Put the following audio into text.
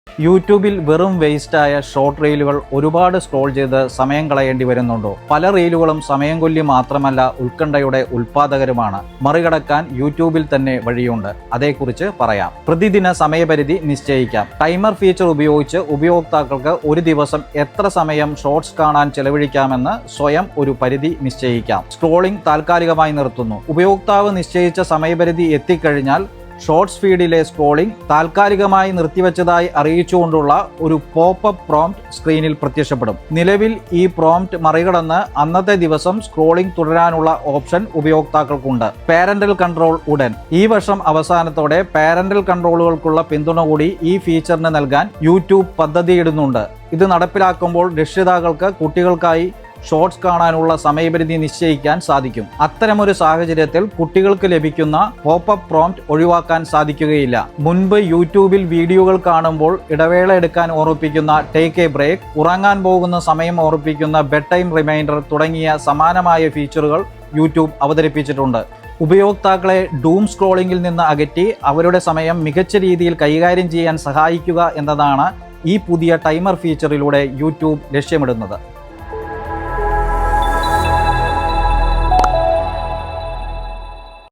യൂട്യൂബിൽ വെറും വേസ്റ്റായ ഷോർട്ട് റീലുകൾ ഒരുപാട് സ്ക്രോൾ ചെയ്ത് സമയം കളയേണ്ടി വരുന്നുണ്ടോ? പല റീലുകളും സമയം കൊല്ലി മാത്രമല്ല ഉത്കണ്ഠയുടെ ഉൽപാദകരുമാണ്. മറികടക്കാൻ യൂട്യൂബിൽ തന്നെ വഴിയുണ്ട്. അതേക്കുറിച്ച് പറയാം. പ്രതിദിന സമയപരിധി നിശ്ചയിക്കാം. ടൈമർ ഫീച്ചർ ഉപയോഗിച്ച് ഉപയോക്താക്കൾക്ക് ഒരു ദിവസം എത്ര സമയം ഷോർട്സ് കാണാൻ ചെലവഴിക്കാമെന്ന് സ്വയം ഒരു പരിധി നിശ്ചയിക്കാം. സ്ക്രോളിംഗ് താൽക്കാലികമായി നിർത്തുന്നു. ഉപയോക്താവ് നിശ്ചയിച്ച സമയപരിധി എത്തിക്കഴിഞ്ഞാൽ ഷോർട്സ് ഫീഡിലെ സ്ക്രോളിംഗ് താൽക്കാലികമായി നിർത്തിവെച്ചതായി അറിയിച്ചുകൊണ്ടുള്ള ഒരു പോപ്പപ്പ് പ്രോംപ്റ്റ് സ്ക്രീനിൽ പ്രത്യക്ഷപ്പെടും. നിലവിൽ ഈ പ്രോംപ്റ്റ് മറികടന്ന് അന്നത്തെ ദിവസം സ്ക്രോളിംഗ് തുടരാനുള്ള ഓപ്ഷൻ ഉപയോക്താക്കൾക്കുണ്ട്. പാരന്റൽ കൺട്രോൾ ഉടൻ. ഈ വർഷം അവസാനത്തോടെ പാരന്റൽ കൺട്രോളുകൾക്കുള്ള പിന്തുണ കൂടി ഈ ഫീച്ചറിന് നൽകാൻ യൂട്യൂബ് പദ്ധതിയിടുന്നുണ്ട്. ഇത് നടപ്പിലാക്കുമ്പോൾ രക്ഷിതാക്കൾക്ക് കുട്ടികൾക്കായി ഷോർട്സ് കാണാനുള്ള സമയപരിധി നിശ്ചയിക്കാൻ സാധിക്കും. അത്തരമൊരു സാഹചര്യത്തിൽ കുട്ടികൾക്ക് ലഭിക്കുന്ന പോപ്പപ്പ് പ്രോംപ്റ്റ് ഒഴിവാക്കാൻ സാധിക്കുകയില്ല. മുൻപ് യൂട്യൂബിൽ വീഡിയോകൾ കാണുമ്പോൾ ഇടവേള എടുക്കാൻ ഓർമ്മിപ്പിക്കുന്ന ടേക്ക് എ ബ്രേക്ക്, ഉറങ്ങാൻ പോകുന്ന സമയം ഓർമ്മിപ്പിക്കുന്ന ബെഡ് ടൈം റിമൈൻഡർ തുടങ്ങിയ സമാനമായ ഫീച്ചറുകൾ യൂട്യൂബ് അവതരിപ്പിച്ചിട്ടുണ്ട്. ഉപയോക്താക്കളെ ഡൂം സ്ക്രോളിംഗിൽ നിന്ന് അകറ്റി അവരുടെ സമയം മികച്ച രീതിയിൽ കൈകാര്യം ചെയ്യാൻ സഹായിക്കുക എന്നതാണ് ഈ പുതിയ ടൈമർ ഫീച്ചറിലൂടെ യൂട്യൂബ് ലക്ഷ്യമിടുന്നത്.